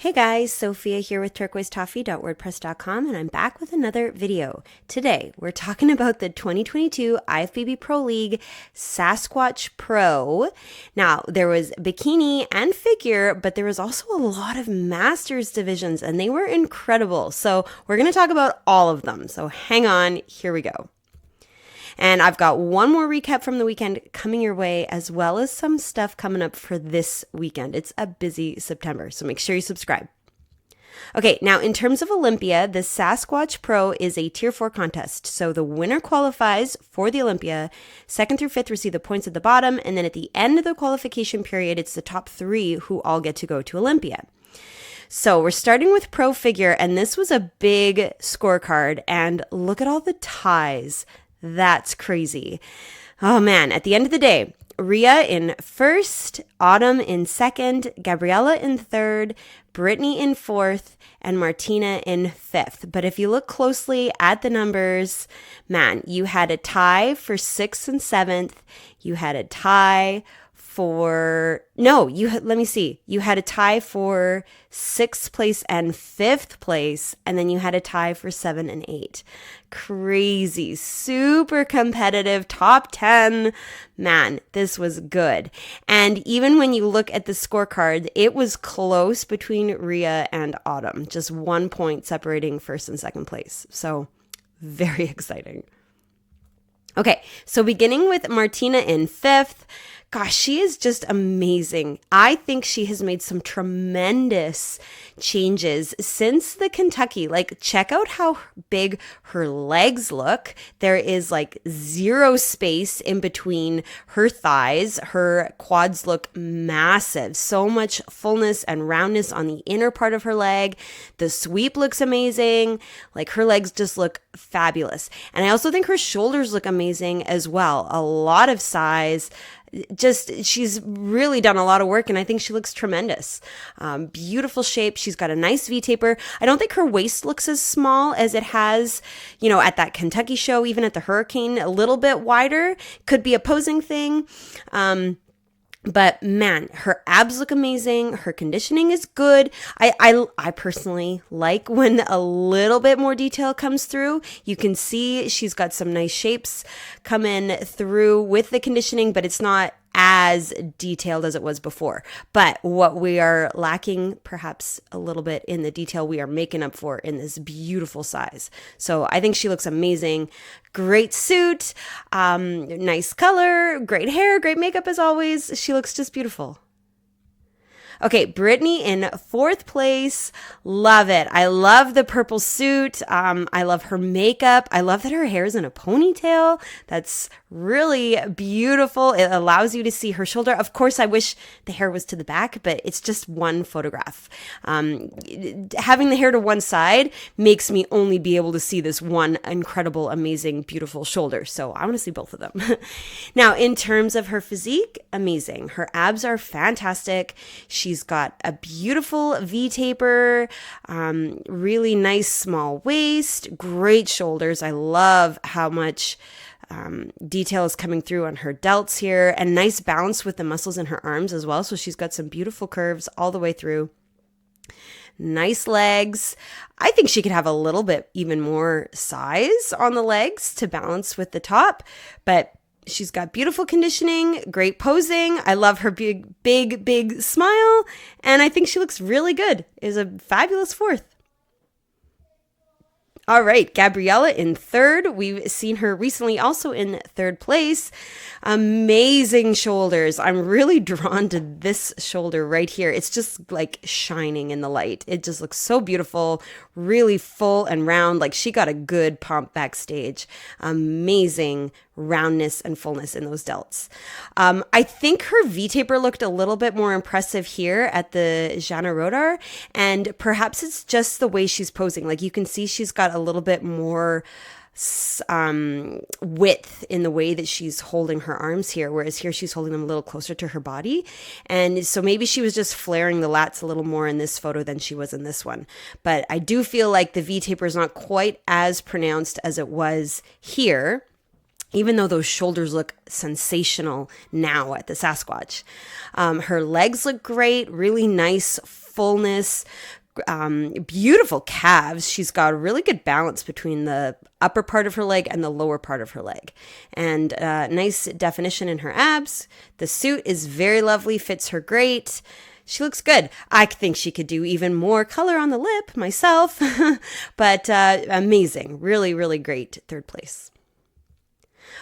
Hey guys, Sophia here with turquoisetoffee.wordpress.com, and I'm back with another video. Today, we're talking about the 2022 IFBB Pro League Sasquatch Pro. Now, there was Bikini and Figure, but there was also a lot of Masters divisions, and they were incredible. So we're going to talk about all of them. So hang on, here we go. And I've got one more recap from the weekend coming your way, as well as some stuff coming up for this weekend. It's a busy September, so make sure you subscribe. Okay, now in terms of Olympia, the Sasquatch Pro is a Tier 4 contest. So the winner qualifies for the Olympia. 2nd through 5th receive the points at the bottom, and then at the end of the qualification period, it's the top 3 who all get to go to Olympia. So we're starting with Pro Figure, and this was a big scorecard, and look at all the ties. That's crazy. Oh man, at the end of the day, Rhea in 1st, Autumn in 2nd, Gabriella in 3rd, Brittany in 4th, and Martina in 5th. But if you look closely at the numbers, man, you had a tie for 6th and 7th. You had a tie for, you had a tie for 6th place and 5th place, and then you had a tie for 7 and 8. Crazy, super competitive, top 10. Man, this was good. And even when you look at the scorecard, it was close between Rhea and Autumn, just 1 point separating 1st and 2nd place. So very exciting. Okay, so beginning with Martina in 5th. Gosh, she is just amazing. I think she has made some tremendous changes since the Kentucky. Like, check out how big her legs look. There is like 0 space in between her thighs. Her quads look massive. So much fullness and roundness on the inner part of her leg. The sweep looks amazing. Like, her legs just look fabulous. And I also think her shoulders look amazing as well. A lot of size. She's really done a lot of work, and I think she looks tremendous. Beautiful shape. She's got a nice V-taper. I don't think her waist looks as small as it has, at that Kentucky show, even at the Hurricane, a little bit wider. Could be a posing thing. But man, her abs look amazing. Her conditioning is good. I personally like when a little bit more detail comes through. You can see she's got some nice shapes coming through with the conditioning, but it's not as detailed as it was before. But what we are lacking perhaps a little bit in the detail, we are making up for in this beautiful size. So I think she looks amazing. Great suit, nice color, great hair, great makeup as always. She looks just beautiful. Okay, Brittany in 4th place. Love it. I love the purple suit. I love her makeup. I love that her hair is in a ponytail. That's really beautiful. It allows you to see her shoulder. Of course, I wish the hair was to the back, but it's just one photograph. Having the hair to one side makes me only be able to see this one incredible, amazing, beautiful shoulder. So I want to see both of them. Now, in terms of her physique, amazing. Her abs are fantastic. She's got a beautiful V-taper, really nice small waist, great shoulders. I love how much detail is coming through on her delts here, and nice balance with the muscles in her arms as well. So she's got some beautiful curves all the way through. Nice legs. I think she could have a little bit even more size on the legs to balance with the top, but she's got beautiful conditioning, great posing. I love her big smile, and I think she looks really good. Is a fabulous 4th. All right, Gabriella in 3rd. We've seen her recently also in 3rd place. Amazing shoulders. I'm really drawn to this shoulder right here. It's just like shining in the light. It just looks so beautiful, really full and round. Like she got a good pump backstage. Amazing roundness and fullness in those delts. I think her V-taper looked a little bit more impressive here at the Jana Rodar, and perhaps it's just the way she's posing. Like you can see she's got a little bit more width in the way that she's holding her arms here, whereas here she's holding them a little closer to her body. And so maybe she was just flaring the lats a little more in this photo than she was in this one. But I do feel like the V-taper is not quite as pronounced as it was here, even though those shoulders look sensational now at the Sasquatch. Her legs look great, really nice, fullness, beautiful calves. She's got a really good balance between the upper part of her leg and the lower part of her leg, and nice definition in her abs. The suit is very lovely, fits her great. She looks good. I think she could do even more color on the lip myself, but amazing. Really, really great third place.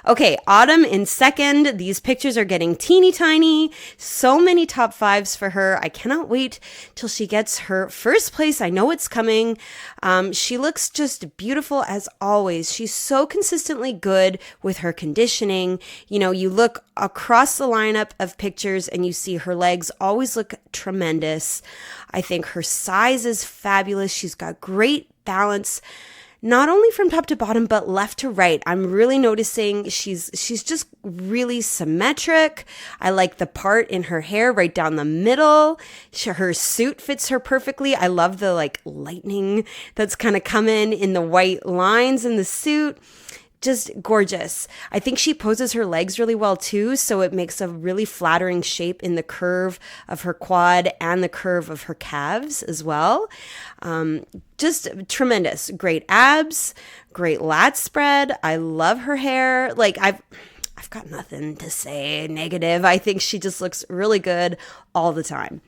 Okay, Autumn in second. These pictures are getting teeny tiny. So many top fives for her. I cannot wait till she gets her first place. I know it's coming. She looks just beautiful as always. She's so consistently good with her conditioning. You know, you look across the lineup of pictures and you see her legs always look tremendous. I think her size is fabulous. She's got great balance, not only from top to bottom, but left to right. I'm really noticing she's just really symmetric. I like the part in her hair right down the middle. Her suit fits her perfectly. I love the like lightning that's kind of coming in the white lines in the suit. Just gorgeous. I think she poses her legs really well too, so it makes a really flattering shape in the curve of her quad and the curve of her calves as well. Just tremendous. Great abs, great lat spread. I love her hair. Like I've got nothing to say negative. I think she just looks really good all the time.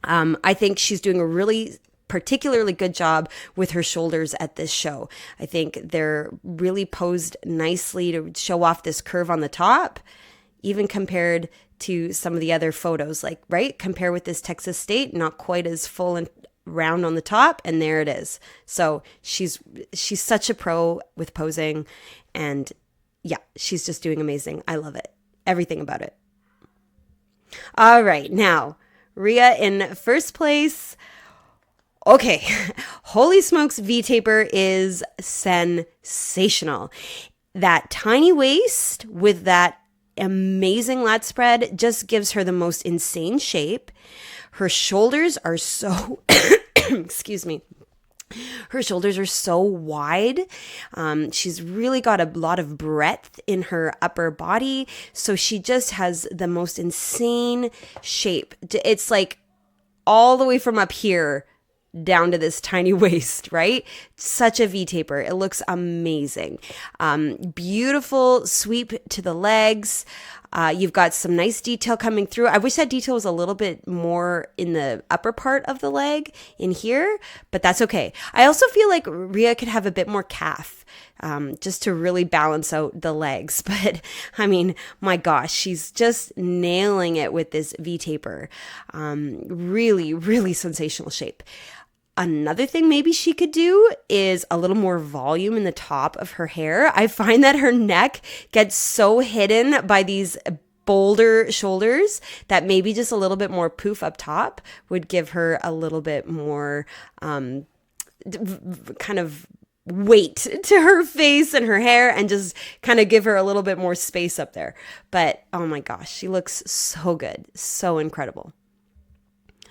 I think she's doing a really particularly good job with her shoulders at this show. I think they're really posed nicely to show off this curve on the top, even compared to some of the other photos. Like, right? Compare with this Texas State, not quite as full and round on the top, and there it is. So she's such a pro with posing, and yeah, she's just doing amazing. I love it. Everything about it. All right, now Rhea in first place. Okay, holy smokes, V-taper is sensational. That tiny waist with that amazing lat spread just gives her the most insane shape. Her shoulders are so, excuse me. Her shoulders are so wide. She's really got a lot of breadth in her upper body. So she just has the most insane shape. It's like all the way from up here down to this tiny waist, right? Such a V-taper. It looks amazing. Beautiful sweep to the legs. You've got some nice detail coming through. I wish that detail was a little bit more in the upper part of the leg in here, but that's okay. I also feel like Rhea could have a bit more calf, just to really balance out the legs. But I mean, my gosh, she's just nailing it with this V-taper. Really, really sensational shape. Another thing maybe she could do is a little more volume in the top of her hair. I find that her neck gets so hidden by these bolder shoulders that maybe just a little bit more poof up top would give her a little bit more kind of weight to her face and her hair, and just kind of give her a little bit more space up there. But oh my gosh, she looks so good, so incredible.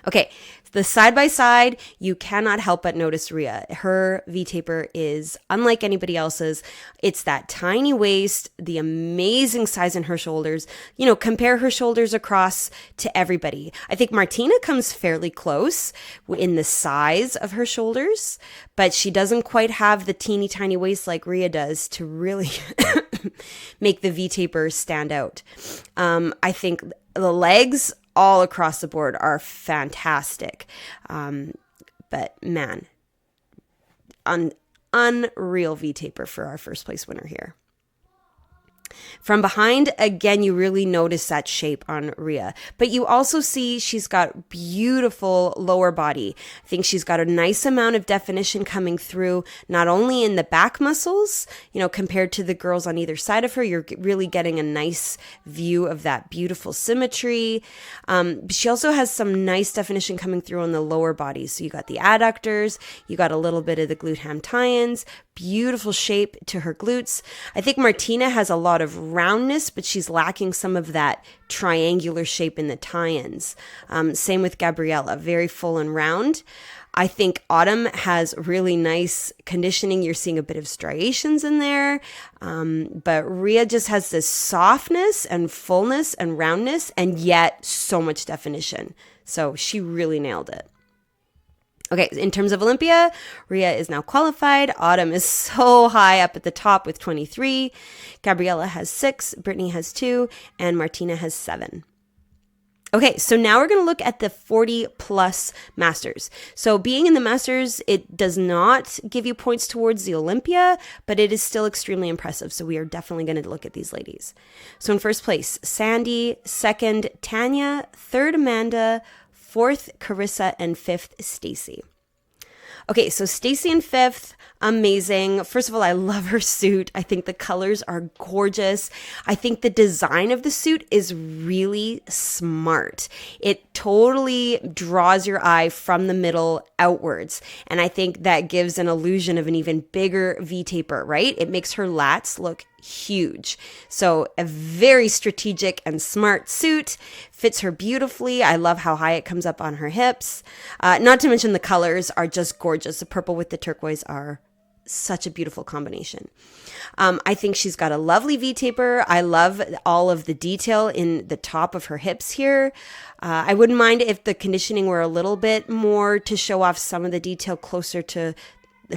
Okay, the side by side, you cannot help but notice Rhea. Her V-taper is unlike anybody else's. It's that tiny waist, the amazing size in her shoulders. You know, compare her shoulders across to everybody. I think Martina comes fairly close in the size of her shoulders, but she doesn't quite have the teeny tiny waist like Rhea does to really make the V-taper stand out. I think the legs all across the board are fantastic. But man, unreal V-taper for our first place winner here. From behind, again, you really notice that shape on Rhea, but you also see she's got beautiful lower body. I think she's got a nice amount of definition coming through, not only in the back muscles, you know, compared to the girls on either side of her, you're really getting a nice view of that beautiful symmetry. She also has some nice definition coming through on the lower body. So you got the adductors, you got a little bit of the glute ham tie-ins, beautiful shape to her glutes. I think Martina has a lot of roundness, but she's lacking some of that triangular shape in the tie-ins. Same with Gabriella, very full and round. I think Autumn has really nice conditioning. You're seeing a bit of striations in there. But Rhea just has this softness and fullness and roundness, and yet so much definition. So she really nailed it. Okay, in terms of Olympia, Rhea is now qualified. Autumn is so high up at the top with 23. Gabriella has 6, Brittany has 2, and Martina has 7. Okay, so now we're going to look at the 40 plus masters. So being in the masters, it does not give you points towards the Olympia, but it is still extremely impressive. So we are definitely going to look at these ladies. So in first place, Sandy, second, Tanya, third, Amanda, fourth, Carissa, and fifth, Stacy. Okay, so Stacy in fifth, amazing. First of all, I love her suit. I think the colors are gorgeous. I think the design of the suit is really smart. It totally draws your eye from the middle outwards. And I think that gives an illusion of an even bigger V-taper, right? It makes her lats look huge. So a very strategic and smart suit, fits her beautifully. I love how high it comes up on her hips. Not to mention the colors are just gorgeous. The purple with the turquoise are such a beautiful combination. I think she's got a lovely V-taper. I love all of the detail in the top of her hips here. I wouldn't mind if the conditioning were a little bit more to show off some of the detail closer to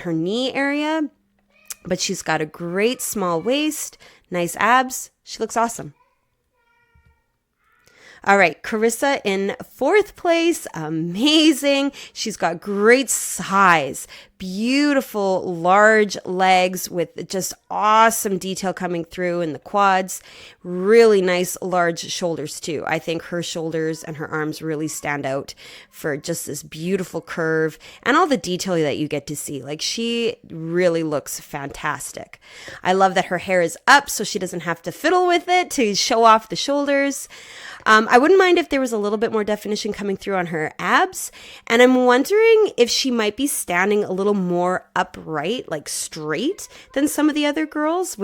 her knee area. But she's got a great small waist, nice abs. She looks awesome. All right, Carissa in fourth place, amazing. She's got great size, beautiful large legs with just awesome detail coming through in the quads. Really nice large shoulders too. I think her shoulders and her arms really stand out for just this beautiful curve and all the detail that you get to see. Like, she really looks fantastic. I love that her hair is up so she doesn't have to fiddle with it to show off the shoulders. I wouldn't mind if there was a little bit more definition coming through on her abs. And I'm wondering if she might be standing a little more upright, like straight, than some of the other girls.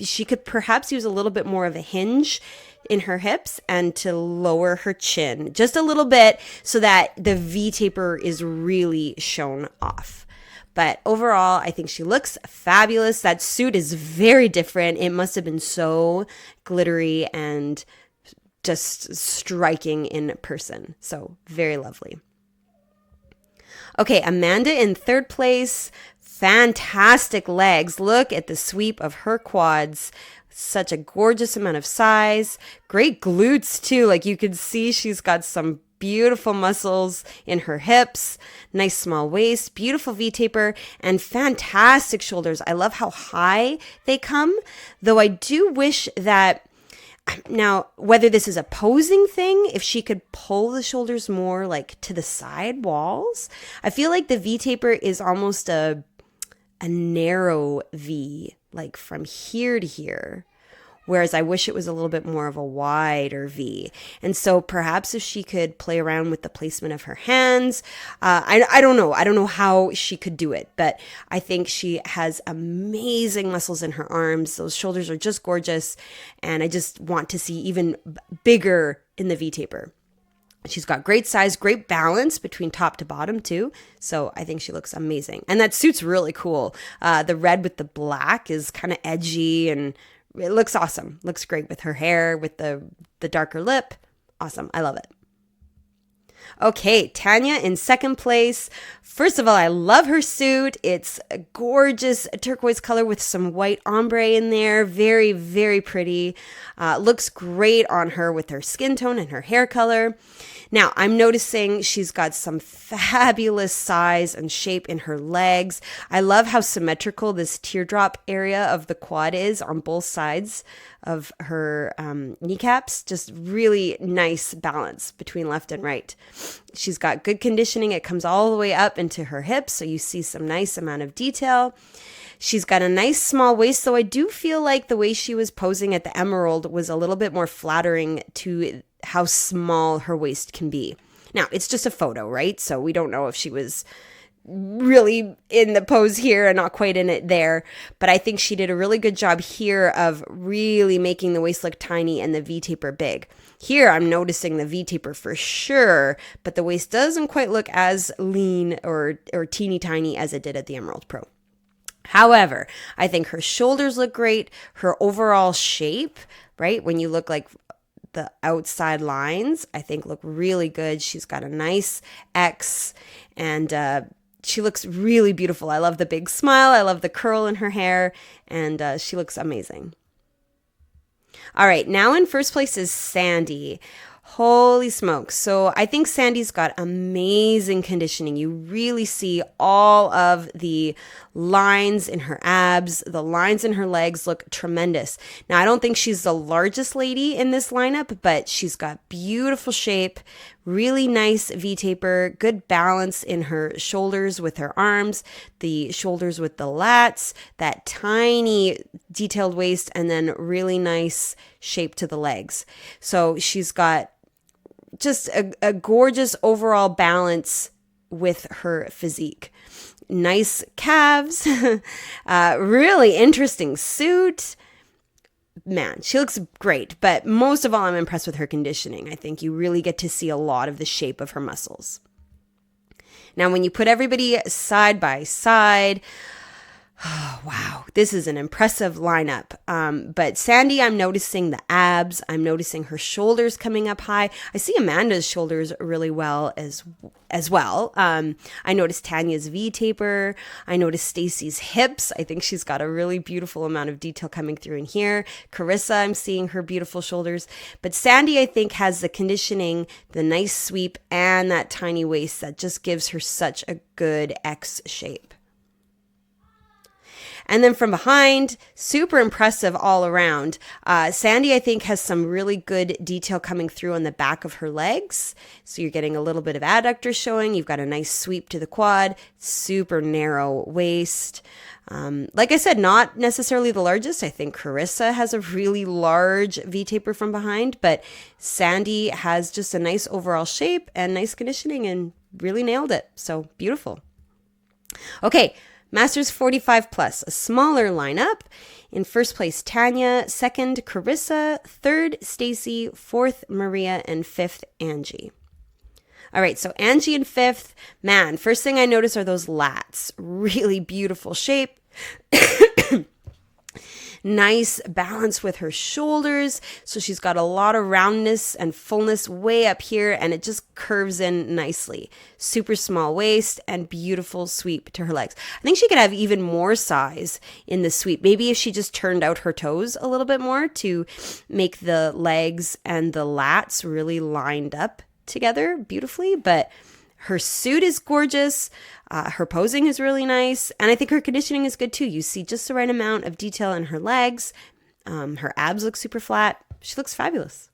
She could perhaps use a little bit more of a hinge in her hips and to lower her chin just a little bit so that the V-taper is really shown off. But overall, I think she looks fabulous. That suit is very different. It must have been so glittery and just striking in person. So very lovely. Okay, Amanda in third place. Fantastic legs. Look at the sweep of her quads. Such a gorgeous amount of size. Great glutes too. Like, you can see she's got some beautiful muscles in her hips. Nice small waist. Beautiful V-taper and fantastic shoulders. I love how high they come. Though I do wish that, now, whether this is a posing thing, if she could pull the shoulders more like to the side walls. I feel like the V-taper is almost a narrow V, like from here to here. Whereas I wish it was a little bit more of a wider V. And so perhaps if she could play around with the placement of her hands, I don't know. I don't know how she could do it, but I think she has amazing muscles in her arms. Those shoulders are just gorgeous. And I just want to see even bigger in the V-taper. She's got great size, great balance between top to bottom too. So I think she looks amazing. And that suit's really cool. The red with the black is kind of edgy and it looks awesome. Looks great with her hair, with the darker lip. Awesome. I love it. Okay, Tanya in second place. First of all, I love her suit. It's a gorgeous turquoise color with some white ombre in there. Very, very pretty. Looks great on her with her skin tone and her hair color. Now, I'm noticing she's got some fabulous size and shape in her legs. I love how symmetrical this teardrop area of the quad is on both sides of her kneecaps. Just really nice balance between left and right. She's got good conditioning. It comes all the way up into her hips, so you see some nice amount of detail. She's got a nice small waist, so I do feel like the way she was posing at the Emerald was a little bit more flattering to how small her waist can be. Now, it's just a photo, right? So we don't know if she was really in the pose here and not quite in it there. But I think she did a really good job here of really making the waist look tiny and the V-taper big. Here, I'm noticing the V-taper for sure, but the waist doesn't quite look as lean or teeny tiny as it did at the Emerald Pro. However, I think her shoulders look great. Her overall shape, right? When you look like the outside lines, I think look really good. She's got a nice X, and she looks really beautiful. I love the big smile. I love the curl in her hair, and she looks amazing. All right, now in first place is Sandy. Holy smokes. So I think Sandy's got amazing conditioning. You really see all of the lines in her abs. The lines in her legs look tremendous. Now, I don't think she's the largest lady in this lineup, but she's got beautiful shape, really nice V-taper, good balance in her shoulders with her arms, the shoulders with the lats, that tiny detailed waist, and then really nice shape to the legs. So she's got just a gorgeous overall balance with her physique. Nice calves, really interesting suit. Man, she looks great, but most of all, I'm impressed with her conditioning. I think you really get to see a lot of the shape of her muscles. Now, when you put everybody side by side, oh, wow, this is an impressive lineup. But Sandy, I'm noticing the abs. I'm noticing her shoulders coming up high. I see Amanda's shoulders really well as well. I noticed Tanya's V-taper. I noticed Stacy's hips. I think she's got a really beautiful amount of detail coming through in here. Carissa, I'm seeing her beautiful shoulders. But Sandy, I think, has the conditioning, the nice sweep, and that tiny waist that just gives her such a good X shape. And then from behind, super impressive all around. Sandy, I think, has some really good detail coming through on the back of her legs. So you're getting a little bit of adductor showing. You've got a nice sweep to the quad, super narrow waist. Like I said, not necessarily the largest. I think Carissa has a really large V-taper from behind, but Sandy has just a nice overall shape and nice conditioning and really nailed it. So beautiful. Okay. Masters 45 plus, a smaller lineup. In first place, Tanya. Second, Carissa. Third, Stacy. Fourth, Maria. And fifth, Angie. All right, so Angie in fifth. Man, first thing I notice are those lats. Really beautiful shape. Nice balance with her shoulders. So she's got a lot of roundness and fullness way up here, and it just curves in nicely. Super small waist and beautiful sweep to her legs. I think she could have even more size in the sweep. Maybe if she just turned out her toes a little bit more to make the legs and the lats really lined up together beautifully. But her suit is gorgeous. Her posing is really nice. And I think her conditioning is good too. You see just the right amount of detail in her legs. Her abs look super flat. She looks fabulous.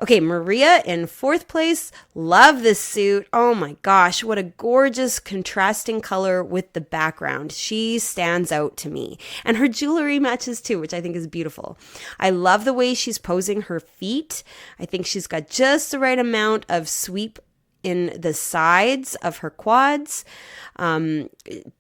Okay, Maria in fourth place. Love this suit. Oh my gosh, what a gorgeous contrasting color with the background. She stands out to me. And her jewelry matches too, which I think is beautiful. I love the way she's posing her feet. I think she's got just the right amount of sweep in the sides of her quads.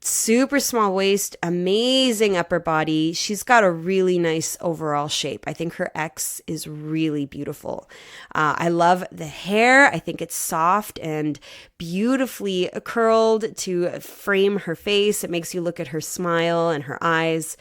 Super small waist, amazing upper body. She's got a really nice overall shape. I think her X is really beautiful. I love the hair. I think it's soft and beautifully curled to frame her face. It makes you look at her smile and her eyes.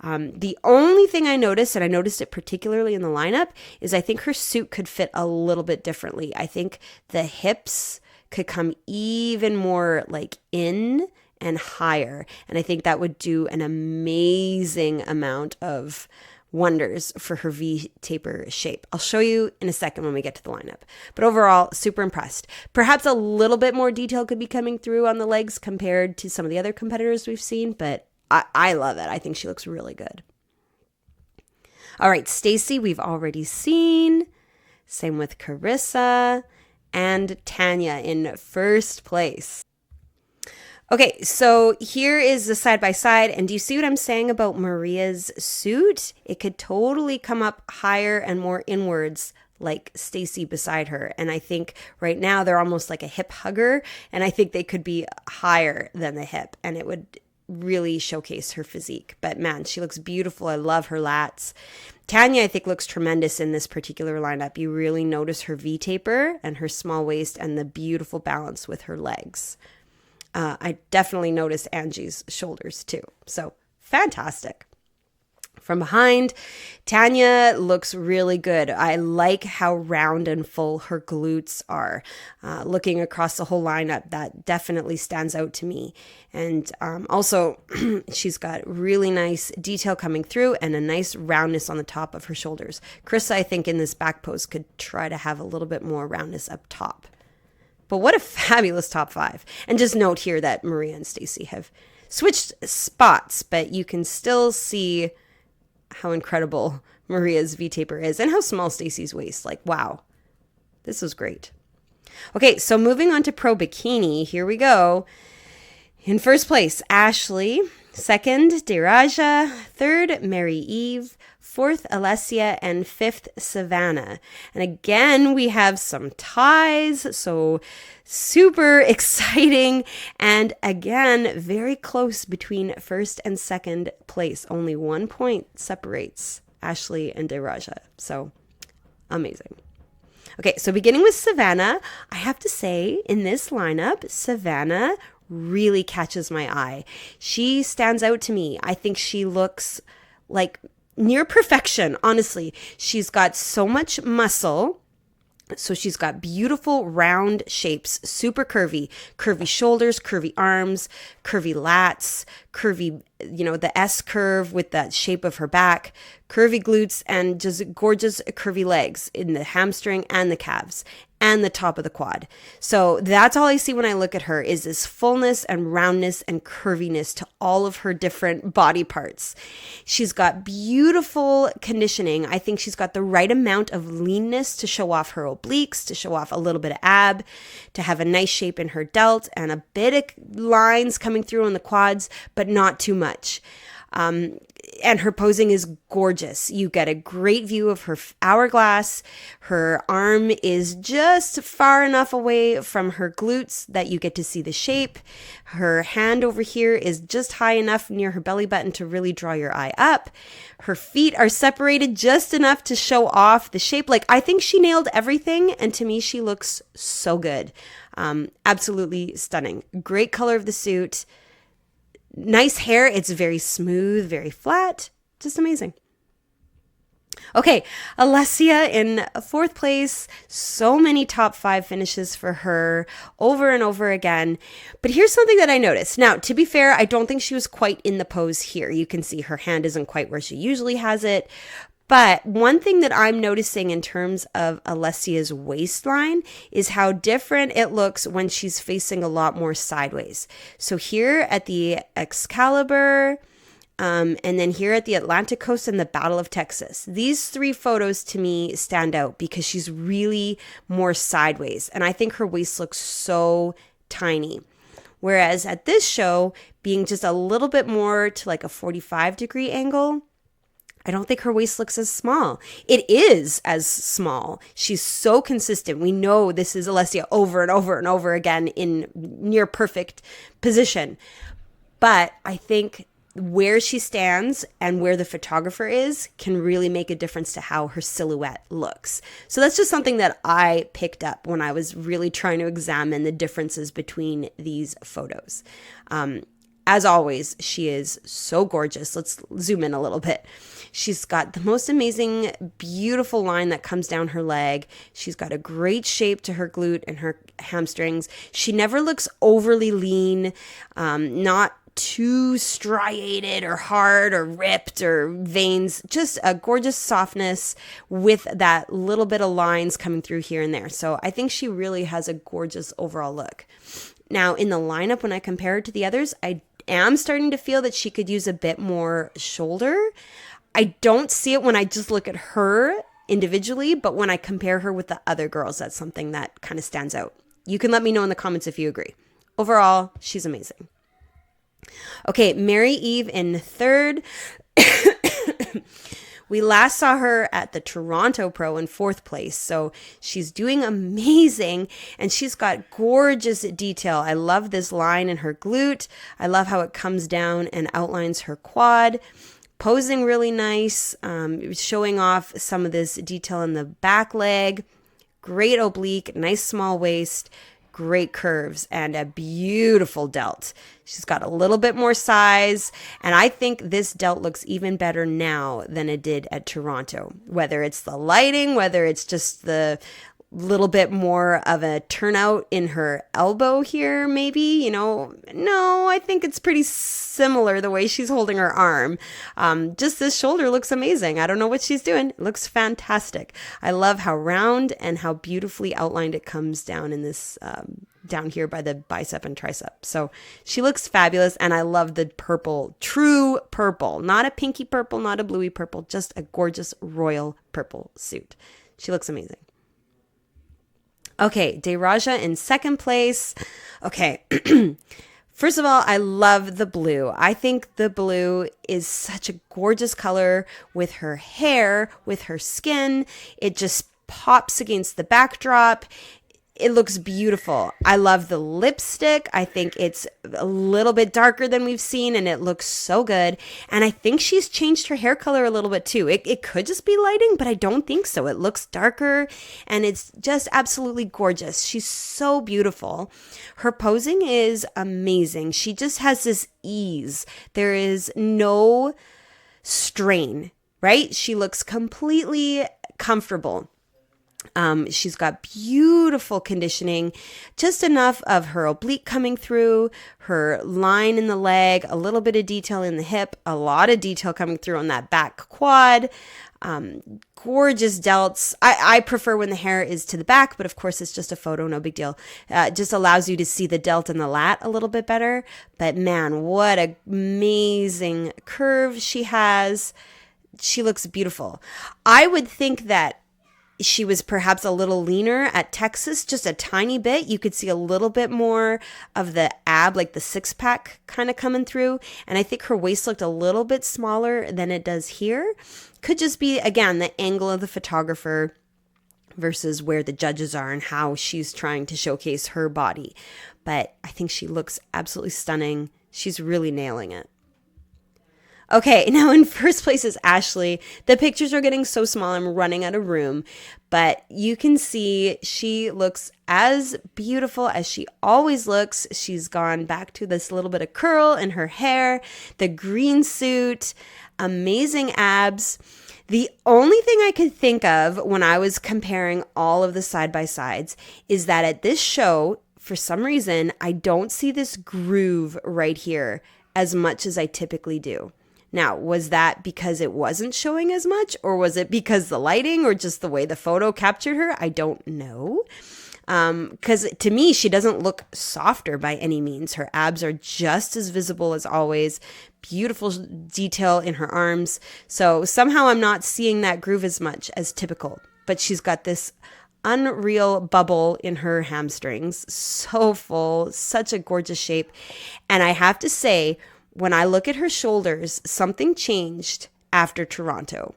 The only thing I noticed, and I noticed it particularly in the lineup, is I think her suit could fit a little bit differently. I think the hips could come even more like in and higher. And I think that would do an amazing amount of wonders for her V-taper shape. I'll show you in a second when we get to the lineup. But overall, super impressed. Perhaps a little bit more detail could be coming through on the legs compared to some of the other competitors we've seen, but I love it. I think she looks really good. All right, Stacy, we've already seen. Same with Carissa and Tanya in first place. Okay, so here is the side by side. And do you see what I'm saying about Maria's suit? It could totally come up higher and more inwards like Stacy beside her. And I think right now they're almost like a hip hugger. And I think they could be higher than the hip. And it would really showcase her physique. But man, she looks beautiful. I love her lats. Tanya, I think, looks tremendous in this particular lineup. You really notice her V-taper and her small waist and the beautiful balance with her legs. I definitely noticed Angie's shoulders too. So fantastic. From behind, Tanya looks really good. I like how round and full her glutes are. Looking across the whole lineup, that definitely stands out to me. And also, she's got really nice detail coming through and a nice roundness on the top of her shoulders. Krista, I think, in this back pose could try to have a little bit more roundness up top. But what a fabulous top 5. And just note here that Maria and Stacy have switched spots, but you can still see how incredible Maria's V-taper is and how small Stacy's waist. Like, wow, this was great. Okay, so moving on to Pro Bikini, here we go. In first place, Ashley. Second, Diraja. Third, Mary Eve. Fourth, Alessia. And fifth, Savannah. And again, we have some ties, so super exciting. And again, very close between first and second place. Only 1 point separates Ashley and Diraja. So amazing. Okay, so beginning with Savannah, I have to say in this lineup, Savannah really catches my eye. She stands out to me. I think she looks like near perfection, honestly. She's got so much muscle. So she's got beautiful round shapes, super curvy shoulders, curvy arms, curvy lats, curvy, the S curve with that shape of her back, curvy glutes, and just gorgeous curvy legs in the hamstring and the calves and the top of the quad. So that's all I see when I look at her is this fullness and roundness and curviness to all of her different body parts. She's got beautiful conditioning. I think she's got the right amount of leanness to show off her obliques, to show off a little bit of ab, to have a nice shape in her delt and a bit of lines coming through on the quads, but not too much. And her posing is gorgeous. You get a great view of her hourglass. Her arm is just far enough away from her glutes that you get to see the shape. Her hand over here is just high enough near her belly button to really draw your eye up. Her feet are separated just enough to show off the shape. Like, I think she nailed everything. And to me, she looks so good. Absolutely stunning. Great color of the suit. Nice hair. It's very smooth, very flat. Just amazing. Okay, Alessia in fourth place. So many top 5 finishes for her over and over again. But here's something that I noticed. Now, to be fair, I don't think she was quite in the pose here. You can see her hand isn't quite where she usually has it. But one thing that I'm noticing in terms of Alessia's waistline is how different it looks when she's facing a lot more sideways. So here at the Excalibur, and then here at the Atlantic Coast and the Battle of Texas. These 3 photos to me stand out because she's really more sideways. And I think her waist looks so tiny. Whereas at this show, being just a little bit more to like a 45-degree angle, I don't think her waist looks as small. It is as small. She's so consistent. We know this is Alessia over and over and over again in near perfect position. But I think where she stands and where the photographer is can really make a difference to how her silhouette looks. So that's just something that I picked up when I was really trying to examine the differences between these photos. As always, she is so gorgeous. Let's zoom in a little bit. She's got the most amazing, beautiful line that comes down her leg. She's got a great shape to her glute and her hamstrings. She never looks overly lean, not too striated or hard or ripped or veins. Just a gorgeous softness with that little bit of lines coming through here and there. So I think she really has a gorgeous overall look. Now, in the lineup, when I compare her to the others, I am starting to feel that she could use a bit more shoulder. I don't see it when I just look at her individually, but when I compare her with the other girls, that's something that kind of stands out. You can let me know in the comments if you agree. Overall, she's amazing. Okay, Mary Eve in third. We last saw her at the Toronto Pro in fourth place, so she's doing amazing, and she's got gorgeous detail. I love this line in her glute. I love how it comes down and outlines her quad. Posing really nice, showing off some of this detail in the back leg. Great oblique, nice small waist. great curves and a beautiful delt. She's got a little bit more size, and I think this delt looks even better now than it did at Toronto. Whether it's the lighting, whether it's just the little bit more of a turnout in her elbow here, maybe, no, I think it's pretty similar the way she's holding her arm. Just this shoulder looks amazing. I don't know what she's doing. It looks fantastic. I love how round and how beautifully outlined it comes down in this, down here by the bicep and tricep. So she looks fabulous, and I love the purple, true purple, not a pinky purple, not a bluey purple, just a gorgeous royal purple suit. She looks amazing. Okay, Deraja in second place. Okay, first of all, I love the blue. I think the blue is such a gorgeous color with her hair, with her skin. It just pops against the backdrop. It looks beautiful. I love the lipstick. I think it's a little bit darker than we've seen, and it looks so good. And I think she's changed her hair color a little bit too. It could just be lighting, but I don't think so. It looks darker, and it's just absolutely gorgeous. She's so beautiful. Her posing is amazing. She just has this ease. There is no strain, right? She looks completely comfortable. She's got beautiful conditioning, just enough of her oblique coming through, her line in the leg, a little bit of detail in the hip, a lot of detail coming through on that back quad. Gorgeous delts. I prefer when the hair is to the back, but of course it's just a photo, no big deal. It just allows you to see the delt and the lat a little bit better. But man, what an amazing curve she has. She looks beautiful. I would think that she was perhaps a little leaner at Texas, just a tiny bit. You could see a little bit more of the ab, like the six pack kind of coming through. And I think her waist looked a little bit smaller than it does here. Could just be, again, the angle of the photographer versus where the judges are and how she's trying to showcase her body. But I think she looks absolutely stunning. She's really nailing it. Okay, now in first place is Ashley. The pictures are getting so small, I'm running out of room. But you can see she looks as beautiful as she always looks. She's gone back to this little bit of curl in her hair, the green suit, amazing abs. The only thing I could think of when I was comparing all of the side-by-sides is that at this show, for some reason, I don't see this groove right here as much as I typically do. Now, was that because it wasn't showing as much, or was it because the lighting or just the way the photo captured her? I don't know. Because to me, she doesn't look softer by any means. Her abs are just as visible as always. Beautiful detail in her arms. So somehow I'm not seeing that groove as much as typical. But she's got this unreal bubble in her hamstrings. So full, such a gorgeous shape. And I have to say, when I look at her shoulders, something changed after Toronto.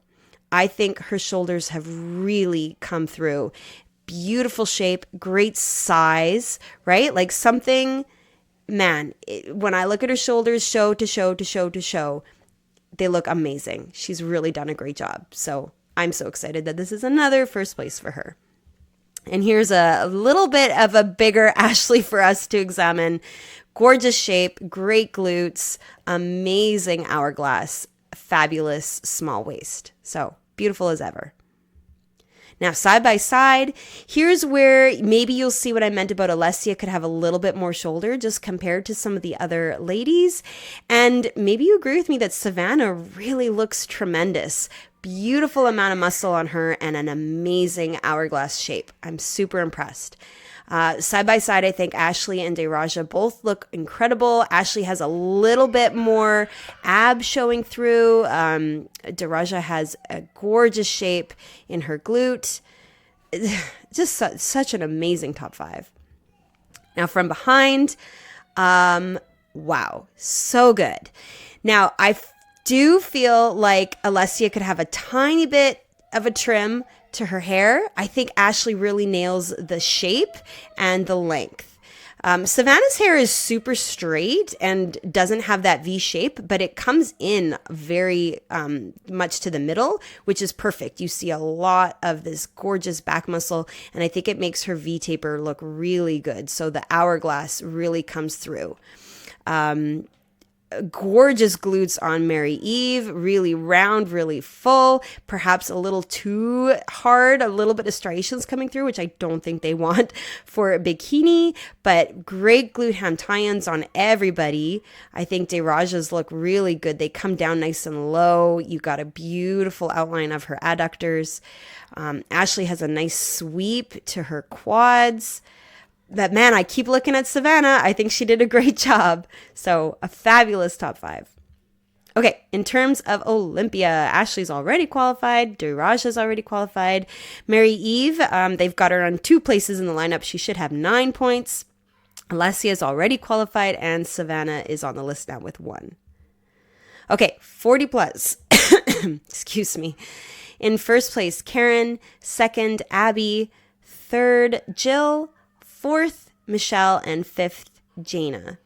I think her shoulders have really come through. Beautiful shape, great size, right? Like something, man, when I look at her shoulders, show to show to show to show, they look amazing. She's really done a great job. So I'm so excited that this is another first place for her. And here's a little bit of a bigger Ashley for us to examine. Gorgeous shape, great glutes, amazing hourglass, fabulous small waist. So beautiful as ever. Now, side by side, here's where maybe you'll see what I meant about Alessia could have a little bit more shoulder just compared to some of the other ladies. And maybe you agree with me that Savannah really looks tremendous. Beautiful amount of muscle on her and an amazing hourglass shape. I'm super impressed. Side by side, I think Ashley and Deraja both look incredible. Ashley has a little bit more ab showing through. Deraja has a gorgeous shape in her glute. Just such an amazing top five. Now from behind, wow, so good. Now I do feel like Alessia could have a tiny bit of a trim to her hair. I think Ashley really nails the shape and the length. Savannah's hair is super straight and doesn't have that V shape, but it comes in very much to the middle, which is perfect. You see a lot of this gorgeous back muscle, and I think it makes her V taper look really good. So the hourglass really comes through. Gorgeous glutes on Mary Eve, really round, really full, perhaps a little too hard, a little bit of striations coming through, which I don't think they want for a bikini, but great glute ham tie-ins on everybody. I think De Raja's look really good. They come down nice and low. You got a beautiful outline of her adductors. Ashley has a nice sweep to her quads. But man, I keep looking at Savannah. I think she did a great job. So a fabulous top 5. Okay, in terms of Olympia, Ashley's already qualified. Duraja's already qualified. Mary Eve, they've got her on 2 places in the lineup. She should have 9 points. Alessia's already qualified, and Savannah is on the list now with 1. Okay, 40 plus. Excuse me. In first place, Karen. Second, Abby. Third, Jill. 4th, Michelle, and 5th, Jana.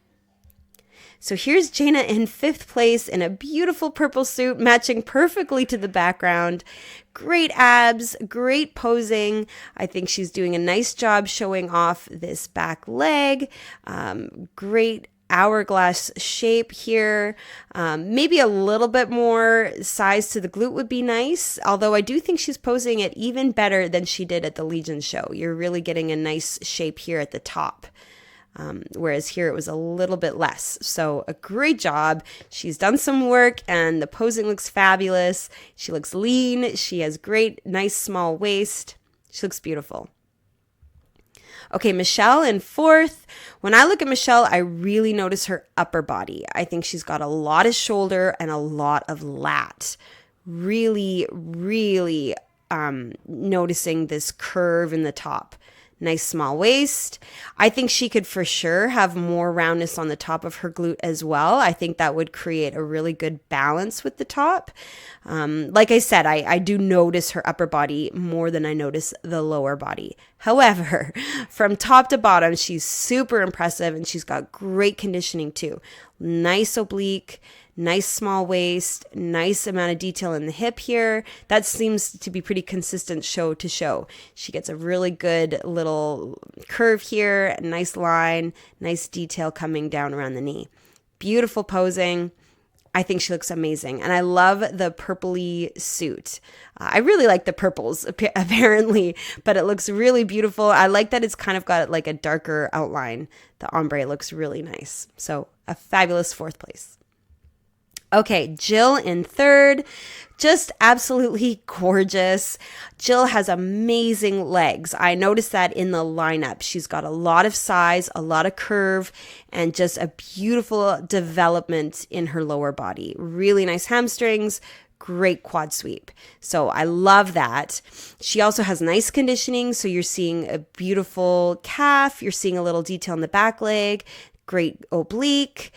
So here's Jana in 5th place in a beautiful purple suit matching perfectly to the background. Great abs, great posing. I think she's doing a nice job showing off this back leg. Great hourglass shape here. Maybe a little bit more size to the glute would be nice, although I do think she's posing it even better than she did at the Legion show. You're really getting a nice shape here at the top, whereas here it was a little bit less. So a great job. She's done some work and the posing looks fabulous. She looks lean. She has great, nice small waist. She looks beautiful. Okay, Michelle in 4th. When I look at Michelle, I really notice her upper body. I think she's got a lot of shoulder and a lot of lat. Really, really noticing this curve in the top. Nice small waist. I think she could for sure have more roundness on the top of her glute as well. I think that would create a really good balance with the top. Like I said, I do notice her upper body more than I notice the lower body. However, from top to bottom, she's super impressive and she's got great conditioning too. Nice oblique, nice small waist, nice amount of detail in the hip here. That seems to be pretty consistent show to show. She gets a really good little curve here, a nice line, nice detail coming down around the knee. Beautiful posing. I think she looks amazing. And I love the purpley suit. I really like the purples, apparently, but it looks really beautiful. I like that it's kind of got like a darker outline. The ombre looks really nice. So a fabulous 4th place. Okay, Jill in 3rd, just absolutely gorgeous. Jill has amazing legs. I noticed that in the lineup. She's got a lot of size, a lot of curve, and just a beautiful development in her lower body. Really nice hamstrings, great quad sweep. So I love that. She also has nice conditioning. So you're seeing a beautiful calf. You're seeing a little detail in the back leg. Great oblique,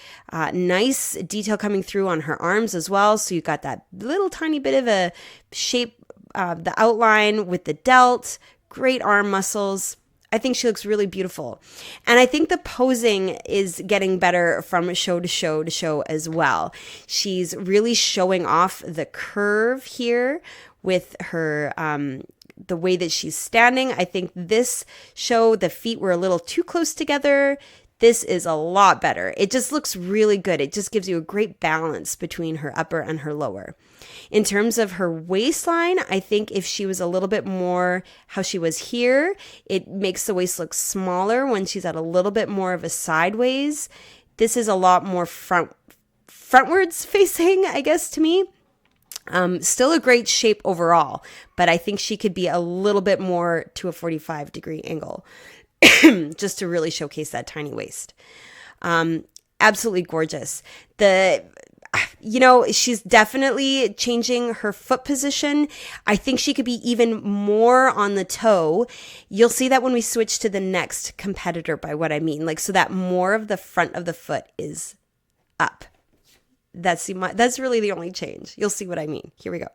nice detail coming through on her arms as well. So you've got that little tiny bit of a shape, the outline with the delt, great arm muscles. I think she looks really beautiful. And I think the posing is getting better from show to show to show as well. She's really showing off the curve here with her, the way that she's standing. I think this show, the feet were a little too close together. This is a lot better. It just looks really good. It just gives you a great balance between her upper and her lower. In terms of her waistline, I think if she was a little bit more how she was here, it makes the waist look smaller when she's at a little bit more of a sideways. This is a lot more frontwards facing, I guess, to me. Still a great shape overall, but I think she could be a little bit more to a 45-degree angle. Just to really showcase that tiny waist. Absolutely gorgeous. She's definitely changing her foot position. I think she could be even more on the toe. You'll see that when we switch to the next competitor, by what I mean. So that more of the front of the foot is up. That's really the only change. You'll see what I mean. Here we go.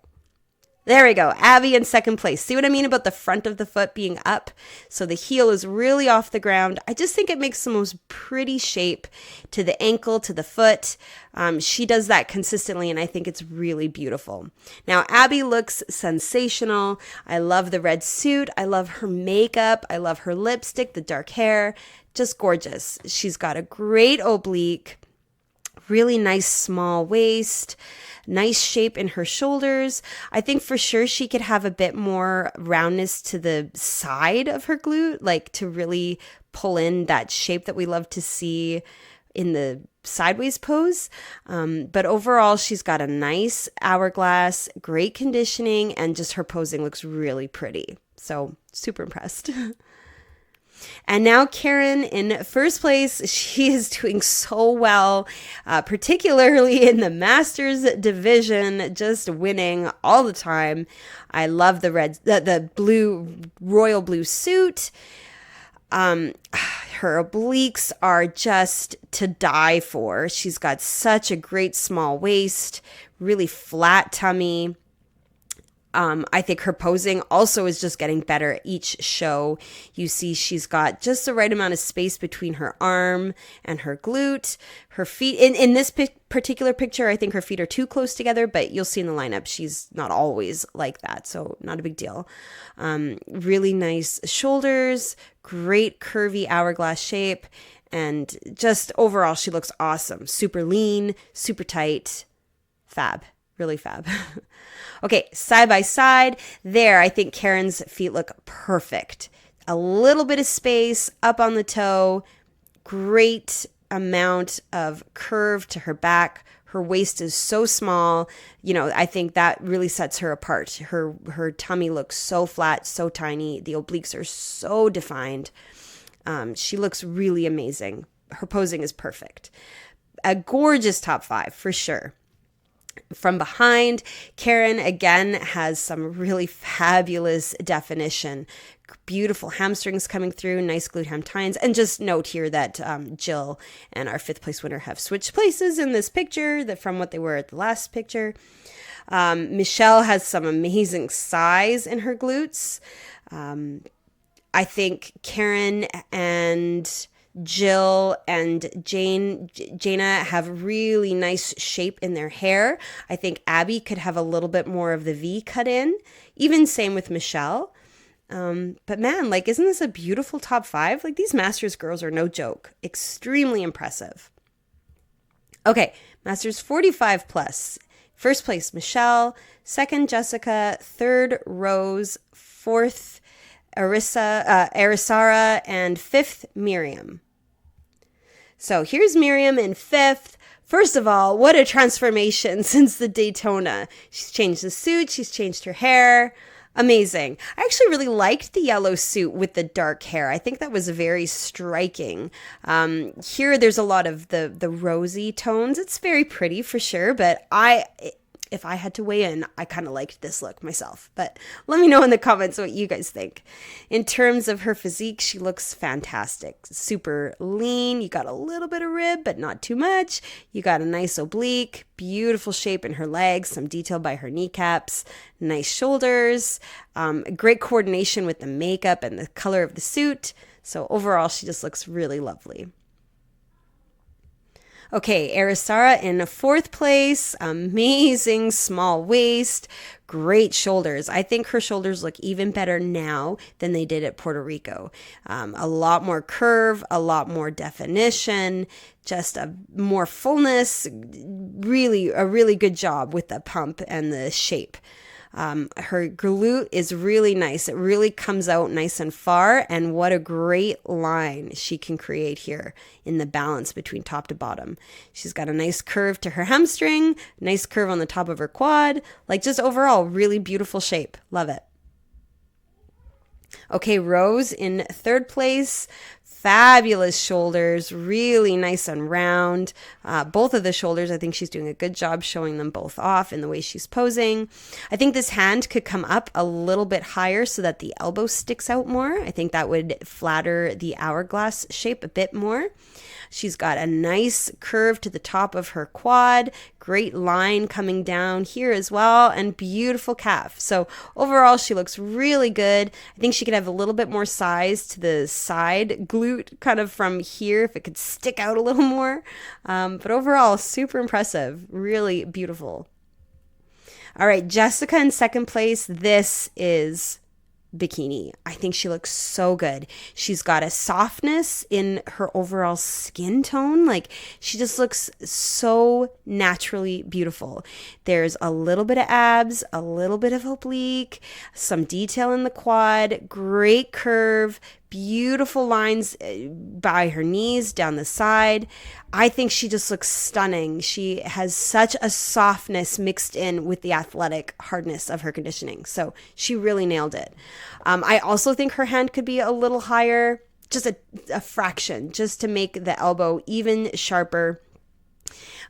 There we go. Abby in second place. See what I mean about the front of the foot being up? So the heel is really off the ground. I just think it makes the most pretty shape to the ankle, to the foot. She does that consistently, and I think it's really beautiful. Now, Abby looks sensational. I love the red suit. I love her makeup. I love her lipstick, the dark hair. Just gorgeous. She's got a great oblique. Really nice small waist, nice shape in her shoulders. I think for sure she could have a bit more roundness to the side of her glute, like to really pull in that shape that we love to see in the sideways pose. But overall, she's got a nice hourglass, great conditioning, and just her posing looks really pretty. So super impressed. And now Karen in first place. She is doing so well, particularly in the Masters division, just winning all the time. I love the blue, royal blue suit. Her obliques are just to die for. She's got such a great small waist, really flat tummy. I think her posing also is just getting better each show. You see she's got just the right amount of space between her arm and her glute. Her feet, in this particular picture, I think her feet are too close together, but you'll see in the lineup, she's not always like that, so not a big deal. Really nice shoulders, great curvy hourglass shape, and just overall, she looks awesome. Super lean, super tight, fab. Really fab. Okay, side by side. There, I think Karen's feet look perfect. A little bit of space up on the toe. Great amount of curve to her back. Her waist is so small. You know, I think that really sets her apart. Her tummy looks so flat, so tiny. The obliques are so defined. She looks really amazing. Her posing is perfect. A gorgeous top 5 for sure. From behind, Karen again has some really fabulous definition. Beautiful hamstrings coming through, nice glute ham tines. And just note here that Jill and our 5th place winner have switched places in this picture from what they were at the last picture. Michelle has some amazing size in her glutes. I think Karen and Jill and Jana have really nice shape in their hair. I think Abby could have a little bit more of the V cut in. Even same with Michelle. But man, like, isn't this a beautiful top 5? Like, these Masters girls are no joke. Extremely impressive. Okay, Masters 45 plus. First place, Michelle. Second, Jessica. Third, Rose. Fourth, Arisara. And 5th, Miriam. So here's Miriam in 5th. First of all, what a transformation since the Daytona. She's changed the suit. She's changed her hair. Amazing. I actually really liked the yellow suit with the dark hair. I think that was very striking. Here, there's a lot of the rosy tones. It's very pretty for sure, but if I had to weigh in, I kind of liked this look myself. But let me know in the comments what you guys think. In terms of her physique, she looks fantastic. Super lean. You got a little bit of rib, but not too much. You got a nice oblique, beautiful shape in her legs, some detail by her kneecaps, nice shoulders, great coordination with the makeup and the color of the suit. So overall, she just looks really lovely. Okay, Arisara in 4th place, amazing small waist, great shoulders. I think her shoulders look even better now than they did at Puerto Rico. A lot more curve, a lot more definition, just a more fullness, really a really good job with the pump and the shape. Her glute is really nice. It really comes out nice and far, and what a great line she can create here in the balance between top to bottom. She's got a nice curve to her hamstring, nice curve on the top of her quad, like just overall really beautiful shape. Love it. Okay, Rose in 3rd place. Fabulous shoulders, really nice and round. Both of the shoulders, I think she's doing a good job showing them both off in the way she's posing. I think this hand could come up a little bit higher so that the elbow sticks out more. I think that would flatter the hourglass shape a bit more. She's got a nice curve to the top of her quad, great line coming down here as well, and beautiful calf. So overall, she looks really good. I think she could have a little bit more size to the side glute, kind of from here, if it could stick out a little more. But overall, super impressive, really beautiful. All right, Jessica in second place. This is Bikini. I think she looks so good. She's got a softness in her overall skin tone. Like, she just looks so naturally beautiful. There's a little bit of abs, a little bit of oblique, some detail in the quad, great curve, beautiful lines by her knees, down the side. I think she just looks stunning. She has such a softness mixed in with the athletic hardness of her conditioning. So she really nailed it. I also think her hand could be a little higher, just a fraction, just to make the elbow even sharper.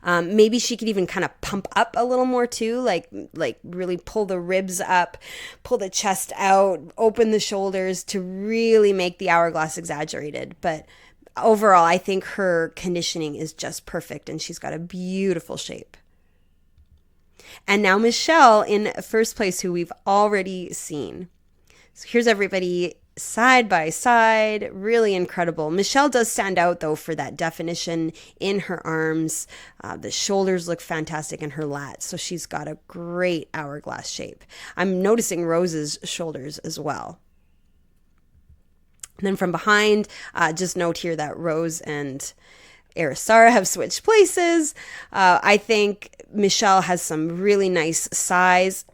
Maybe she could even kind of pump up a little more too, like really pull the ribs up, pull the chest out, open the shoulders to really make the hourglass exaggerated. But overall, I think her conditioning is just perfect, and she's got a beautiful shape. And now Michelle in first place, who we've already seen. So here's everybody side by side, really incredible. Michelle does stand out though for that definition in her arms. The shoulders look fantastic in her lats, so she's got a great hourglass shape. I'm noticing Rose's shoulders as well. And then from behind, just note here that Rose and Arisara have switched places. I think Michelle has some really nice size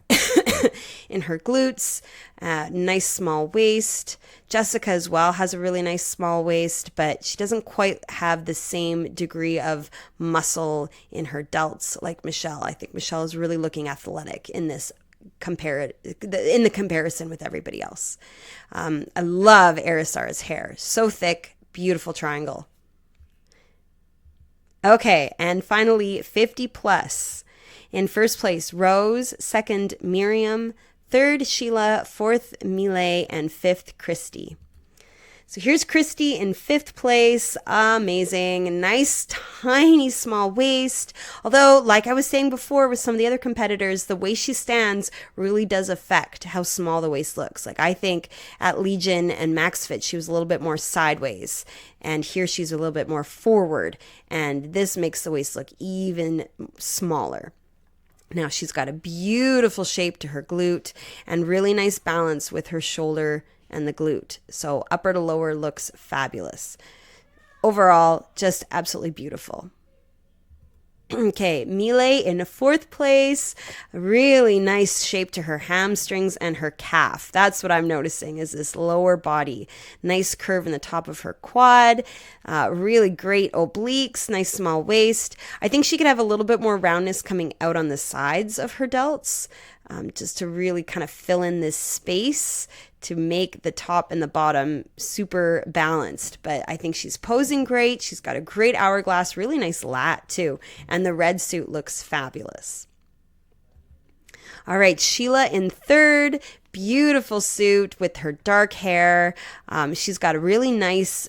in her glutes, nice small waist. Jessica as well has a really nice small waist, but she doesn't quite have the same degree of muscle in her delts like Michelle. I think Michelle is really looking athletic in this in the comparison with everybody else. I love Arisara's hair. So thick, beautiful triangle. Okay, and finally, 50 plus. In first place, Rose. Second, Miriam. Third, Sheila. Fourth, Milay. And fifth, Christy. So here's Christy in fifth place. Amazing. Nice, tiny, small waist. Although, like I was saying before with some of the other competitors, the way she stands really does affect how small the waist looks. Like, I think at Legion and Max Fit, she was a little bit more sideways. And here she's a little bit more forward. And this makes the waist look even smaller. Now she's got a beautiful shape to her glute and really nice balance with her shoulder and the glute. So upper to lower looks fabulous. Overall, just absolutely beautiful. Okay, Milay in fourth place. Really nice shape to her hamstrings and her calf. That's what I'm noticing, is this lower body. Nice curve in the top of her quad. Really great obliques, nice small waist. I think she could have a little bit more roundness coming out on the sides of her delts, just to really kind of fill in this space to make the top and the bottom super balanced. But I think she's posing great. She's got a great hourglass, really nice lat too. And the red suit looks fabulous. All right, Sheila in third. Beautiful suit with her dark hair. She's got a really nice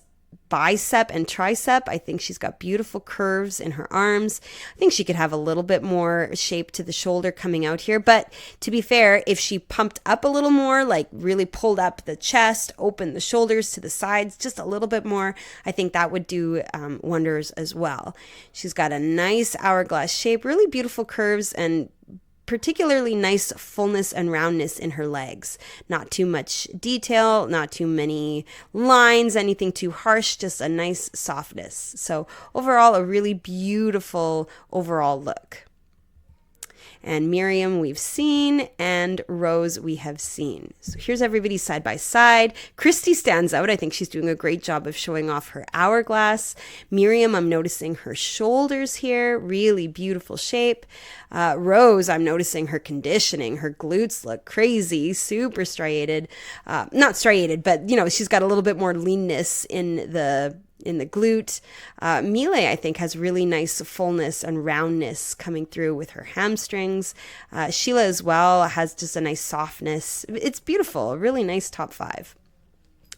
bicep and tricep. I think she's got beautiful curves in her arms. I think she could have a little bit more shape to the shoulder coming out here. But to be fair, if she pumped up a little more, like really pulled up the chest, opened the shoulders to the sides just a little bit more, I think that would do wonders as well. She's got a nice hourglass shape, really beautiful curves, and particularly nice fullness and roundness in her legs. Not too much detail, not too many lines, anything too harsh, just a nice softness. So overall, a really beautiful overall look. And Miriam we've seen, and Rose we have seen. So here's everybody side by side. Christy stands out. I think she's doing a great job of showing off her hourglass. Miriam, I'm noticing her shoulders here. Really beautiful shape. Rose, I'm noticing her conditioning. Her glutes look crazy, super striated. Not striated, but, she's got a little bit more leanness in the glute. Milay, I think, has really nice fullness and roundness coming through with her hamstrings. Sheila as well has just a nice softness. It's beautiful, a really nice top five.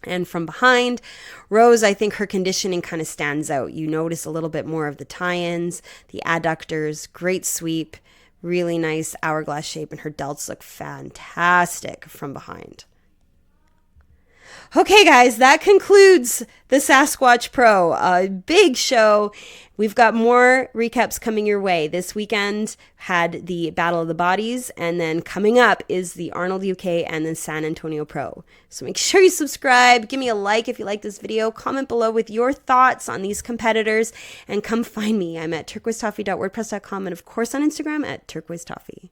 And from behind, Rose, I think her conditioning kind of stands out. You notice a little bit more of the tie-ins, the adductors, great sweep, really nice hourglass shape, and her delts look fantastic from behind. Okay, guys, that concludes the Sasquatch Pro. A big show. We've got more recaps coming your way. This weekend had the Battle of the Bodies, and then coming up is the Arnold UK and the San Antonio Pro. So make sure you subscribe. Give me a like if you like this video. Comment below with your thoughts on these competitors, and come find me. I'm at turquoisetoffee.wordpress.com, and of course on Instagram at turquoisetoffee.